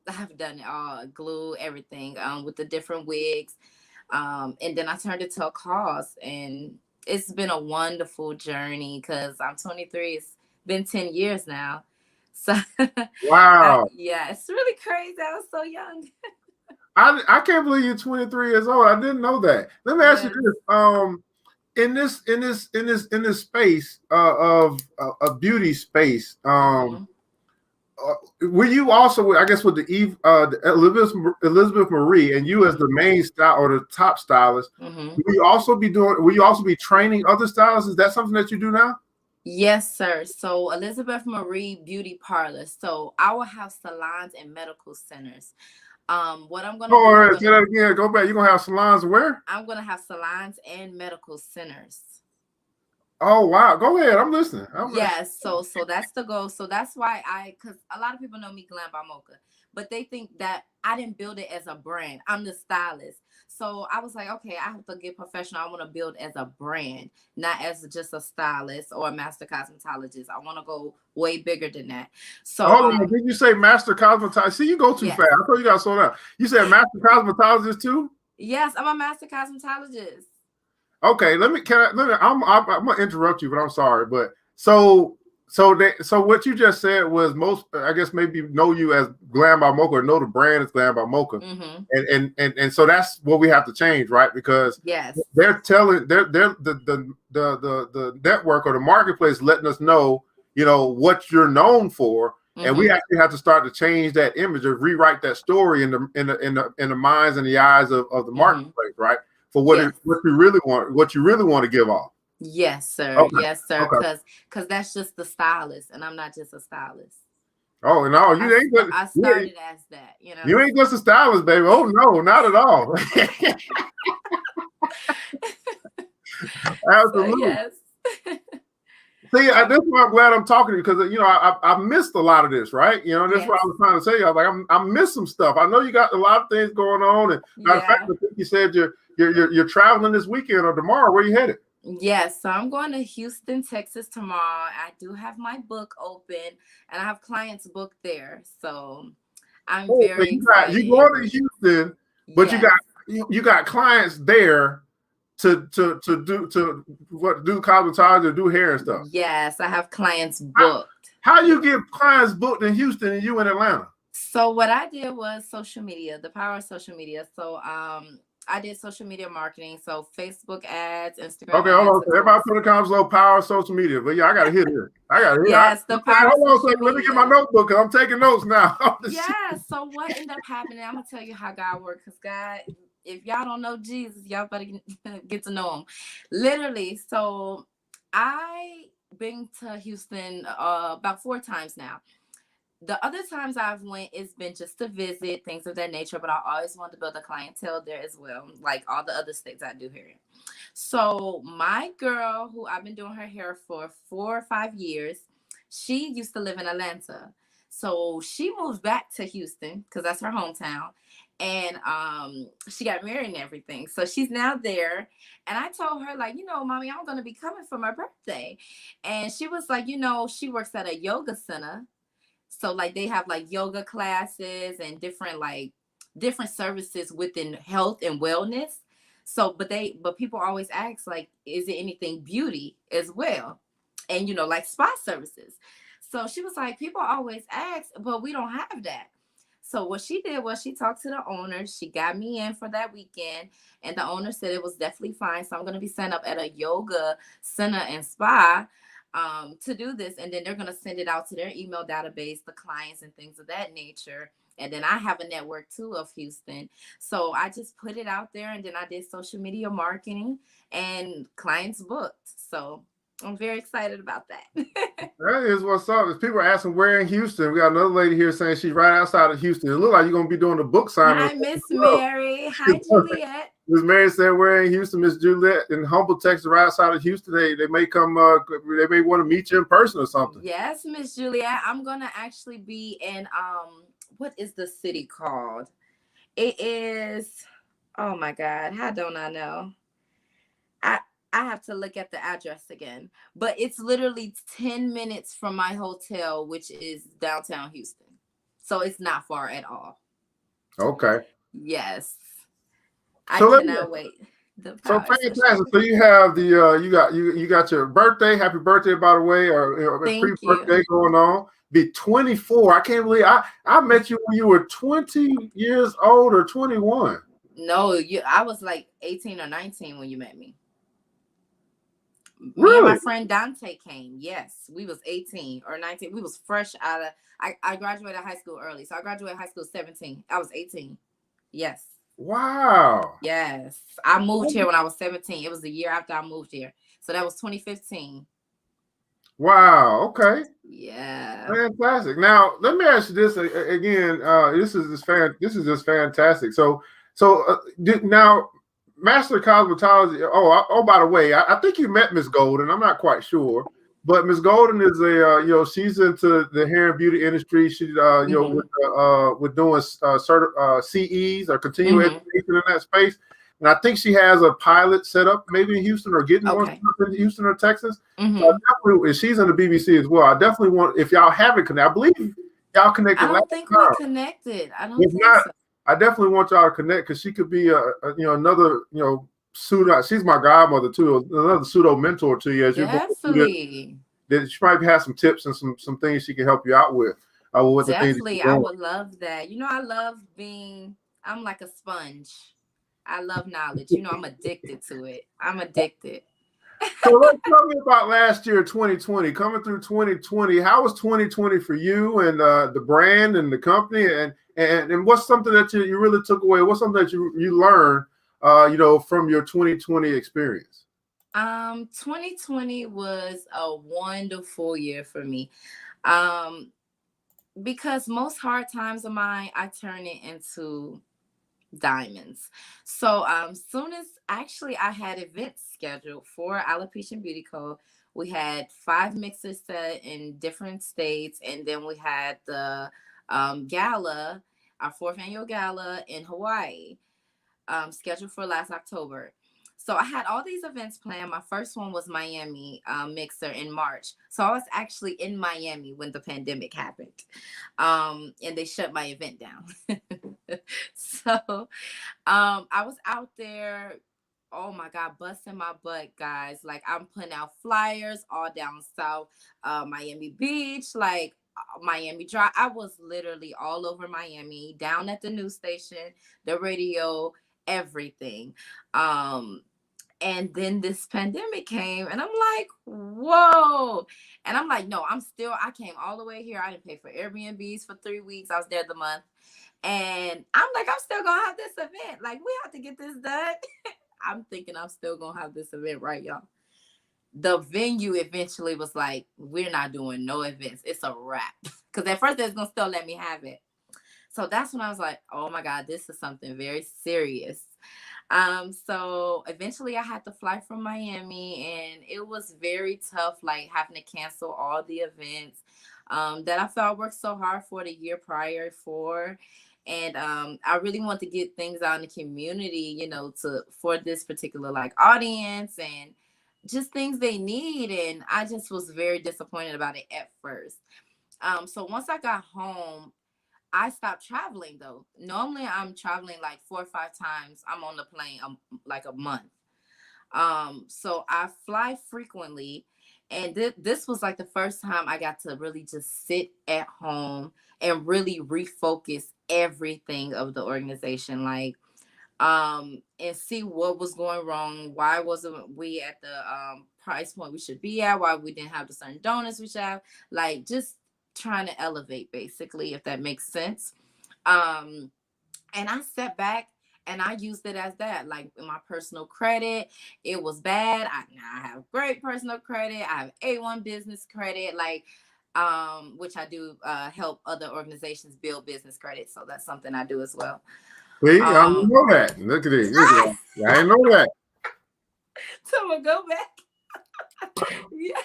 I've done it all, glue, everything, with the different wigs. And then I turned it to a cause, and it's been a wonderful journey because I'm 23. It's been 10 years now. So Wow. yeah, it's really crazy. I was so young. I can't believe you're 23 years old. I didn't know that. Let me ask you this. In this space of a beauty space, were you also, I guess, with the Elizabeth Marie, and you as the main style or the top stylist? Will you also be training other stylists? Is that something that you do now? Yes, sir. So Elizabeth Marie Beauty Parlor. So I will have salons and medical centers. What I'm gonna do? Say that again. Go back. You're gonna have salons where? I'm gonna have salons and medical centers. Oh wow. Go ahead. I'm listening. Yes. So that's the goal. So that's why because a lot of people know me Glam by Mocha, but they think that I didn't build it as a brand. I'm the stylist. So I was like, okay, I have to get professional. I want to build as a brand, not as just a stylist or a master cosmetologist. I want to go way bigger than that. So hold on, did you say master cosmetologist? See, you go too fast. I thought you got to slow down. You said master cosmetologist too? Yes, I'm a master cosmetologist. Okay, I'm gonna interrupt you, but I'm sorry. But so what you just said was most, I guess, maybe know you as Glam by Mocha or know the brand is Glam by Mocha, and so that's what we have to change, right? Because they're telling the network or the marketplace letting us know, what you're known for, and we actually have to start to change that image or rewrite that story in the minds and the eyes of the marketplace, right? For what you really want to give off. Yes, sir. Okay. Yes, sir. Because that's just the stylist, and I'm not just a stylist. Oh no, I started as that. You ain't just a stylist, baby. Oh no, not at all. Absolutely. So, yes. See, that's why I'm glad I'm talking to you, because I missed a lot of this, right? That's what I was trying to say. I was like, I missed some stuff. I know you got a lot of things going on, and matter of fact, I think you said you're traveling this weekend or tomorrow. Where you headed? Yes, so I'm going to Houston, Texas tomorrow. I do have my book open, and I have clients booked there. So I'm very excited. You going to Houston, but you got clients there to do cosmetology or do hair and stuff. Yes, I have clients booked. How you get clients booked in Houston and you in Atlanta? So what I did was social media, the power of social media. So I did social media marketing, so Facebook ads, Instagram. Okay, hold on. Everybody put the comments below, power of social media. But I got to hit it. Yes, the power of social media. Let me get my notebook, because I'm taking notes now. So what ended up happening, I'm going to tell you how God works, because God, if y'all don't know Jesus, y'all better get to know him. Literally, so I've been to Houston about 4 times now. The other times I've went, it's been just to visit, things of that nature, but I always wanted to build a clientele there as well, like all the other states I do here. So my girl, who I've been doing her hair for 4 or 5 years, she used to live in Atlanta. So she moved back to Houston because that's her hometown. And she got married and everything. So she's now there. And I told her, like, mommy, I'm going to be coming for my birthday. And she was like, she works at a yoga center. So like they have like yoga classes and different services within health and wellness. So, but people always ask, like, is it anything beauty as well? And, like spa services. So she was like, people always ask, but we don't have that. So what she did was she talked to the owner. She got me in for that weekend, and the owner said it was definitely fine. So I'm going to be set up at a yoga center and spa to do this, and then they're going to send it out to their email database, the clients and things of that nature. And then I have a network too of Houston. So I just put it out there, and then I did social media marketing, and clients booked. So I'm very excited about that. That is what's up. If people are asking where in Houston, we got another lady here saying she's right outside of Houston. It looks like you're going to be doing the book signing. Hi, Miss Mary. Hi, Juliet. Miss Mary said we're in Houston. Miss Juliet in Humble, Texas, right outside of Houston. They may come. They may want to meet you in person or something. Yes, Miss Juliet. I'm gonna actually be in what is the city called? It is. Oh my God, how don't I know? I have to look at the address again, but it's literally 10 minutes from my hotel, which is downtown Houston. So it's not far at all. Okay. Yes. So I cannot wait. So fantastic. So you have the you got your birthday. Happy birthday, by the way, or pre-birthday going on. Be 24. I can't believe I met you when you were 20 years old or 21. No, I was like 18 or 19 when you met me. Really? Me and my friend Dante came. Yes, we was 18 or 19. We was fresh out of. I graduated high school early, so I graduated high school 17. I was 18. Yes. Wow. Yes, I moved here when I was 17. It was the year after I moved here, so that was 2015. Wow. Okay. Yeah. Fantastic. Now let me ask you this again. This is just fantastic. So now. Master of Cosmetology. Oh, by the way, I think you met Miss Golden. I'm not quite sure, but Miss Golden is she's into the hair and beauty industry. She with doing CEs or continuing education in that space, and I think she has a pilot set up maybe in Houston or getting one set up in Houston or Texas. So definitely, she's in the BBC as well. I definitely want, if y'all haven't connected, I believe y'all connected. I don't think we connected. I don't think so. I definitely want y'all to connect because she could be another pseudo. She's my godmother too, another pseudo mentor to you as you definitely. That she might have some tips and some things she can help you out with. With definitely, I would love that. I love being. I'm like a sponge. I love knowledge. I'm addicted to it. I'm addicted. So let's tell me about last year, 2020. Coming through 2020, how was 2020 for you and the brand and the company, and what's something that you really took away? What's something that you learned, from your 2020 experience? 2020 was a wonderful year for me, because most hard times of mine, I turn it into diamonds. So soon as actually I had events scheduled for Alopecia Beauty Co. We had 5 mixers set in different states, and then we had the gala, our 4th annual gala in Hawaii, scheduled for last October. So I had all these events planned. My first one was Miami mixer in March. So I was actually in Miami when the pandemic happened, and they shut my event down. So I was out there, oh my God, busting my butt, guys. Like, I'm putting out flyers all down south, Miami Beach, like Miami Drive. I was literally all over Miami, down at the news station, the radio, everything. And then this pandemic came, and I'm like, whoa. And I'm like, no, I came all the way here. I didn't pay for Airbnbs for 3 weeks. I was there the month. And I'm like, I'm still going to have this event. Like, we have to get this done. I'm thinking I'm still going to have this event, right, y'all? The venue eventually was like, we're not doing no events. It's a wrap. Because at first, they're going to still let me have it. So that's when I was like, oh, my God, this is something very serious. So eventually I had to fly from Miami, and it was very tough, like having to cancel all the events that I felt I worked so hard for the year prior for. And I really want to get things out in the community, for this particular like audience and just things they need. And I just was very disappointed about it at first. So once I got home, I stopped traveling though. Normally I'm traveling like 4 or 5 times. I'm on the plane like a month. So I fly frequently, and this was like the first time I got to really just sit at home and really refocus everything of the organization, like and see what was going wrong. Why wasn't we at the price point we should be at? Why we didn't have the certain donors we should have? Like just trying to elevate, basically, if that makes sense. Um, and I stepped back and I used it as that. Like in my personal credit, it was bad. Now I have great personal credit. I have A1 business credit, like which I do help other organizations build business credit. So that's something I do as well. See, I didn't know that. Look at it. Look at it. I didn't know that. So I'm gonna go back. Yes.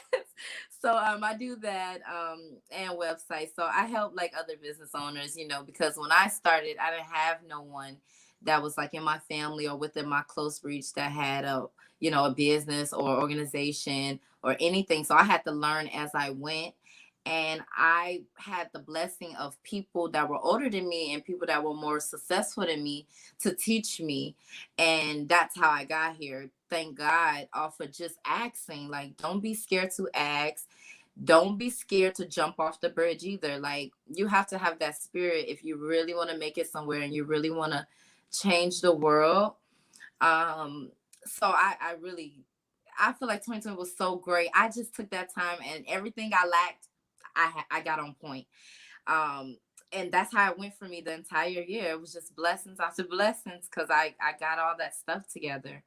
So I do that and websites. So I help like other business owners, because when I started, I didn't have no one that was like in my family or within my close reach that had a business or organization or anything. So I had to learn as I went. And I had the blessing of people that were older than me and people that were more successful than me to teach me. And that's how I got here. Thank God, off of just asking. Like, don't be scared to ask. Don't be scared to jump off the bridge either. Like, you have to have that spirit if you really want to make it somewhere and you really want to change the world. So I feel like 2020 was so great. I just took that time and everything I lacked, I got on point. And that's how it went for me the entire year. It was just blessings after blessings because I got all that stuff together.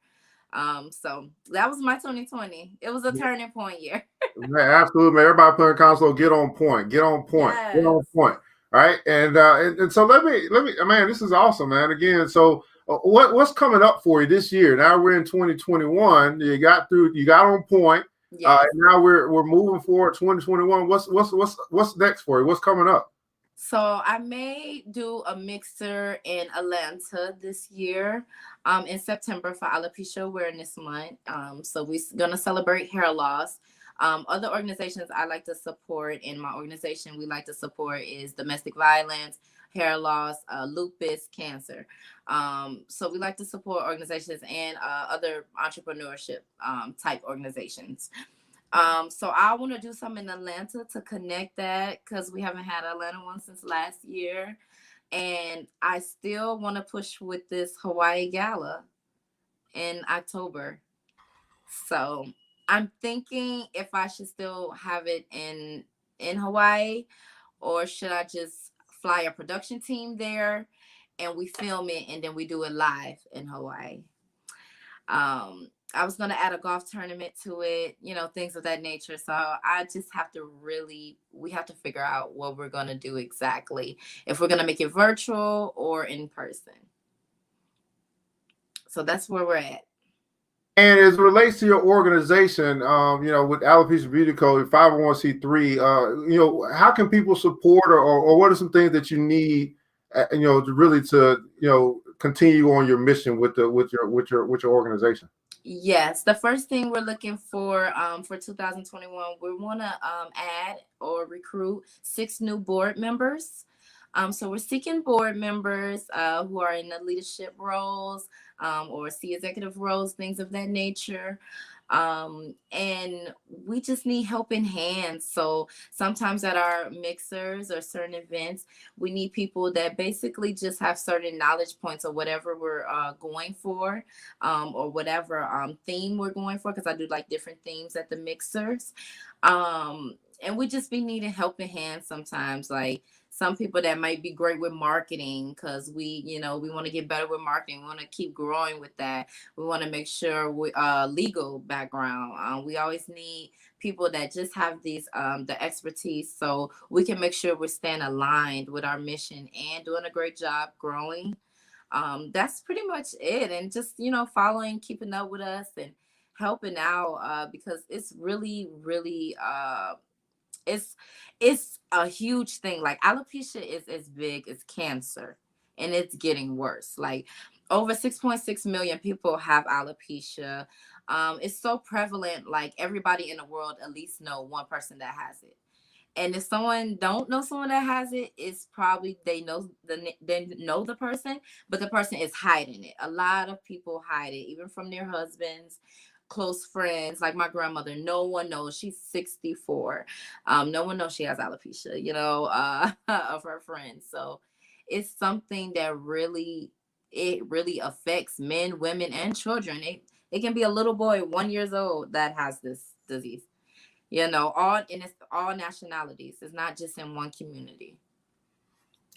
So that was my 2020. It was a turning point year. Man, absolutely, man. Everybody playing console, get on point, get on point, get on Yes. point. All right, and so let me, man. This is awesome, man. Again, so what's coming up for you this year? Now we're in 2021. You got on point. Yes. And now we're moving forward 2021. What's next for you? What's coming up? So I may do a mixer in Atlanta this year, in September for Alopecia Awareness Month. So we're gonna celebrate hair loss. Other organizations I like to support in my organization we like to support is domestic violence, hair loss, lupus, cancer. So we like to support organizations and other entrepreneurship type organizations. So I want to do something in Atlanta to connect that because we haven't had Atlanta one since last year. And I still want to push with this Hawaii Gala in October. So I'm thinking if I should still have it in Hawaii or should I just fly a production team there and we film it and then we do it live in Hawaii. I was going to add a golf tournament to it, things of that nature. So I just we have to figure out what we're going to do exactly, if we're going to make it virtual or in person. So that's where we're at. And as it relates to your organization, with Alopecia Beauty Code, 501c3, how can people support or what are some things that you need, to continue on your mission with your organization? Yes, the first thing we're looking for 2021, we want to add or recruit 6 new board members. So we're seeking board members who are in the leadership roles or C executive roles, things of that nature. And we just need helping hands. So sometimes at our mixers or certain events, we need people that basically just have certain knowledge points or whatever we're going for, or whatever theme we're going for, because I do like different themes at the mixers. And we just be needing helping hands sometimes, like some people that might be great with marketing because we want to get better with marketing. We want to keep growing with that. We want to make sure we legal background. We always need people that just have these the expertise so we can make sure we're staying aligned with our mission and doing a great job growing. That's pretty much it. And just, following, keeping up with us and helping out because it's really, really it's a huge thing. Like alopecia is as big as cancer and it's getting worse. Like over 6.6 million people have alopecia. It's so prevalent, like everybody in the world at least know one person that has it. And if someone don't know someone that has it, it's probably they know the person, but the person is hiding it. A lot of people hide it, even from their husbands, close friends. Like my grandmother, no one knows. She's 64. No one knows she has alopecia, of her friends. So it's something that really affects men, women, and children. It can be a little boy 1 year old that has this disease. It's all nationalities. It's not just in one community.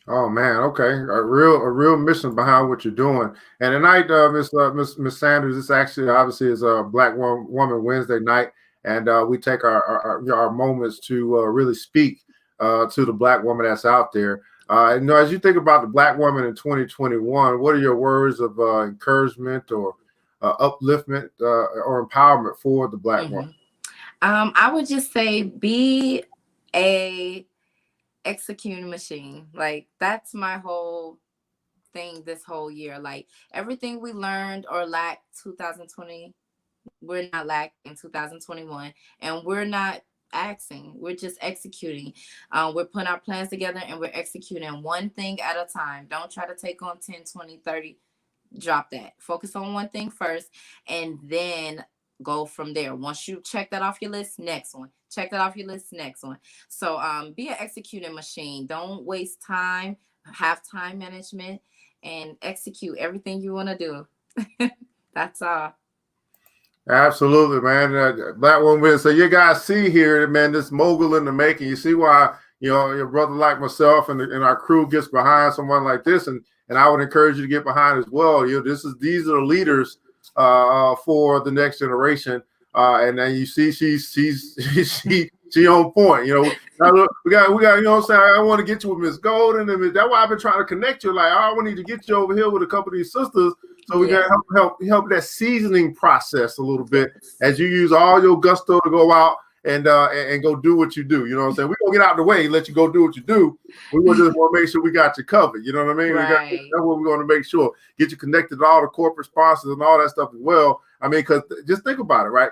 Oh man, okay, a real mission behind what you're doing. And tonight, Miss Sanders, this actually obviously is a Woman Wednesday night, and we take our moments to really speak to the Black woman that's out there. As you think about the Black woman in 2021, what are your words of encouragement or upliftment or empowerment for the Black woman? I would just say be a executing machine. Like that's my whole thing this whole year. Like everything we learned or lacked 2020, we're not lacking 2021, and we're not asking, we're just executing. We're putting our plans together and we're executing one thing at a time. Don't try to take on 10, 20, 30. Drop that. Focus on one thing first, and then go from there. Once you check that off your list, next one. Check that off your list, next one. So be an executing machine. Don't waste time. Have time management and execute everything you want to do. That's all. Absolutely, man. Black woman. So you guys see here, man, this mogul in the making. You see why your brother like myself and our crew gets behind someone like this, and I would encourage you to get behind as well. These are the leaders for the next generation. And then you see she on point. We got what I'm saying. I want to get you with Miss Golden, and that's why I've been trying to connect you. Like, I need to get you over here with a couple of these sisters, so we got to help that seasoning process a little bit as you use all your gusto to go out and go do what you do. You know what I'm saying? We're gonna get out of the way and let you go do what you do. We just want to make sure we got you covered. You know what I mean? Right. That's what we're going to make sure. Get you connected to all the corporate sponsors and all that stuff as well. I mean, because just think about it, right?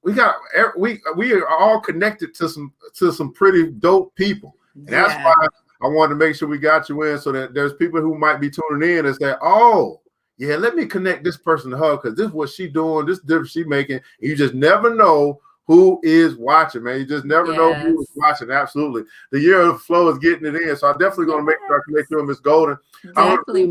We are all connected to some pretty dope people. And that's why I wanted to make sure we got you in, so that there's people who might be tuning in and say, oh, yeah, let me connect this person to her, because this is what she doing, this difference she making. And you just never know who is watching, man. You just never know who is watching. Absolutely. The year of the flow is getting it in. So I'm definitely going to make sure I connect you with Miss Golden. Definitely,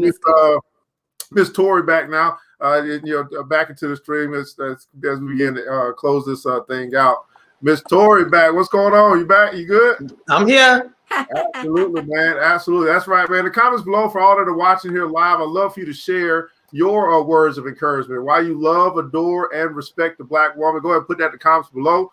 Miss Tori back now. Back into the stream as we begin to close this thing out. Miss Tori back. What's going on? You back? You good? I'm here. Absolutely, man. Absolutely. That's right, man. The comments below for all that are watching here live, I'd love for you to share your words of encouragement, why you love, adore, and respect the Black woman. Go ahead and put that in the comments below.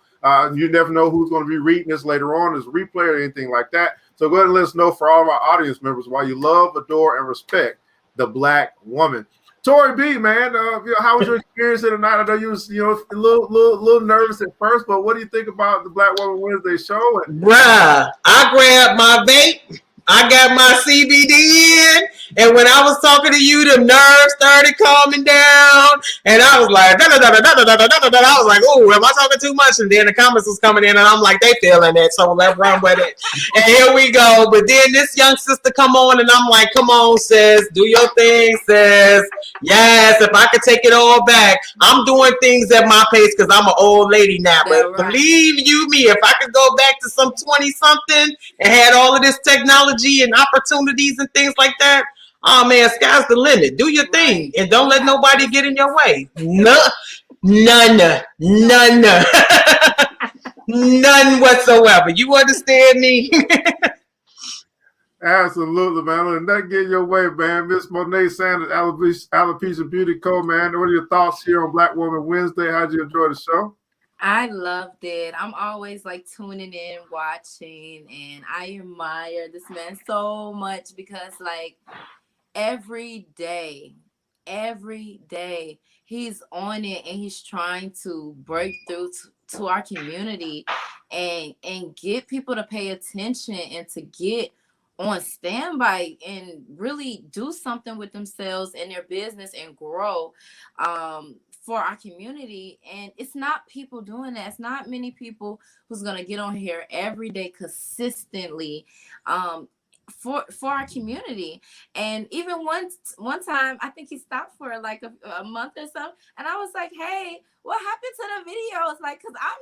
You never know who's going to be reading this later on as a replay or anything like that. So go ahead and let us know, for all of our audience members, why you love, adore, and respect the Black woman. Tori B, man, how was your experience tonight? I know you was, a little nervous at first, but what do you think about the Black Woman Wednesday show? Bruh, I grabbed my vape, I got my CBD in, and when I was talking to you, the nerves started calming down, and I was like, I was like, oh, am I talking too much? And then the comments was coming in, and I'm like, they feeling it, so let's run with it. And here we go. But then this young sister come on, and I'm like, come on, sis, do your thing, sis. Yes, if I could take it all back, I'm doing things at my pace because I'm an old lady now. But believe you me, if I could go back to some 20-something and had all of this technology and opportunities and things like that, oh man, sky's the limit. Do your thing and don't let nobody get in your way. None whatsoever. You understand me? Absolutely, man. Let that get your way, man. Miss Monee Sanders, Alopecia Beauty Co., man. What are your thoughts here on Black Woman Wednesday? How'd you enjoy the show? I loved it. I'm always like tuning in, watching, and I admire this man so much because like every day, he's on it and he's trying to break through to our community and get people to pay attention and to get on standby and really do something with themselves and their business and grow. for our community, and it's not people doing that. It's not many people who's gonna get on here every day consistently for our community. And even one time, I think he stopped for like a month or so, and I was like, hey, what happened to the videos? Like, because I'm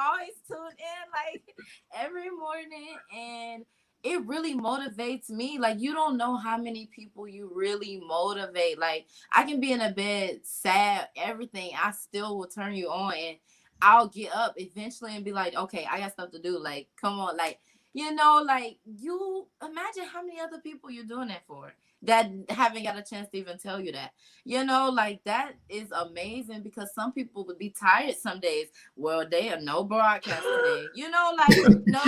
always tuned in like every morning, and it really motivates me. Like, you don't know how many people you really motivate. Like, I can be in a bed sad, everything, I still will turn you on, and I'll get up eventually and be like, okay, I got stuff to do. Like, come on. Like, you know, like, you imagine how many other people you're doing that for that haven't got a chance to even tell you that. You know, like, that is amazing, because some people would be tired some days. Well, they are no broadcast today. You know, like, no,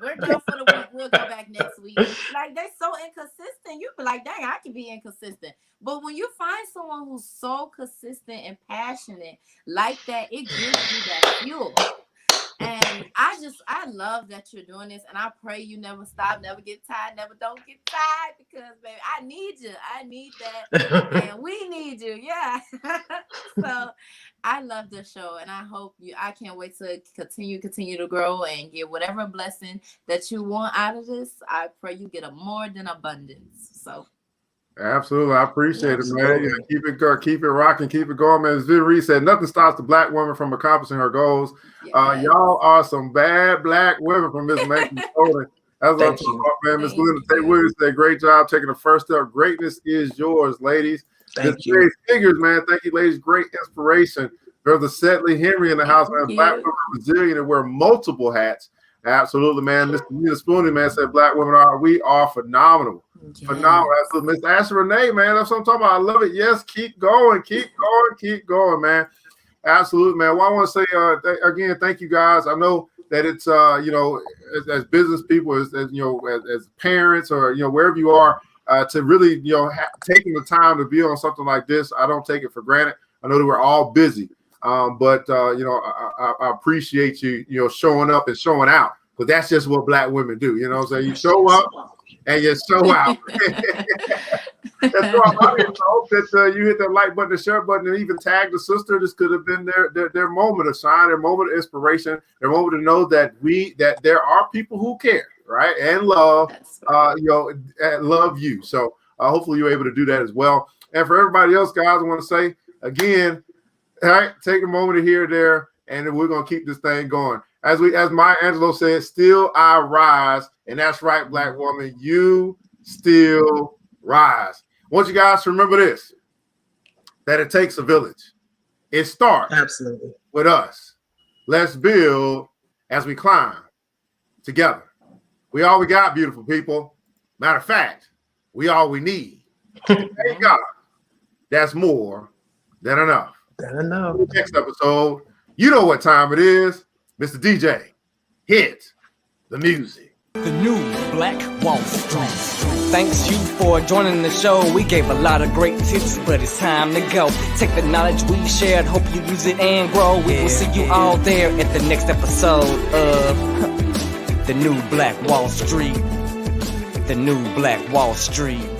we're done for the week. We'll go back next week. Like, they're so inconsistent. You be like, dang, I can be inconsistent. But when you find someone who's so consistent and passionate like that, it gives you that fuel. And I love that you're doing this, and I pray you never stop, never get tired, never don't get tired, because baby, I need you. I need that, and we need you. Yeah. So I love the show, and I can't wait to continue to grow and get whatever blessing that you want out of this. I pray you get a more than abundance. So. Absolutely. I appreciate it, man. Yeah, keep it rocking, keep it going, man. As Viv Reed said, nothing stops the Black woman from accomplishing her goals. Yes. Y'all are some bad Black women from Miss Macon. That's what I'm talking about, man. Miss Linda Tate Williams said, great job taking the first step. Greatness is yours, ladies. Thank you. Figures, man. Thank you, ladies. Great inspiration. There's a Sedley Henry in the house, man. Black women are resilient and wear multiple hats. Absolutely, man. Mr. Nina Spooney, man, said Black women are phenomenal. Yes. Phenomenal. Absolutely. Miss Ashley Renee, man. That's what I'm talking about. I love it. Yes, keep going, man. Absolutely, man. Well, I want to say again, thank you guys. I know that it's as business people, as parents, or wherever you are, to really taking the time to be on something like this. I don't take it for granted. I know that we're all busy. But I appreciate you showing up and showing out, because that's just what Black women do. You know what I'm saying? You show up and you show out. That's why I hope that you hit that like button, the share button, and even tag the sister. This could have been their moment of shine, their moment of inspiration, their moment to know that there are people who care, right, and love, love you. So hopefully you're able to do that as well. And for everybody else, guys, I want to say again, all right, take a moment to here, there, and then we're gonna keep this thing going. As Maya Angelou said, still I rise, and that's right, Black woman, you still rise. I want you guys to remember this: that it takes a village. It starts absolutely with us. Let's build as we climb together. We all we got, beautiful people. Matter of fact, we all we need. Thank God, that's more than enough. Next episode, you know what time it is. Mr. DJ, hit the music. The new Black Wall Street. Thanks you for joining the show. We gave a lot of great tips, but it's time to go. Take the knowledge we shared, hope you use it and grow. We will see you all there at the next episode of The New Black Wall Street. The New Black Wall Street.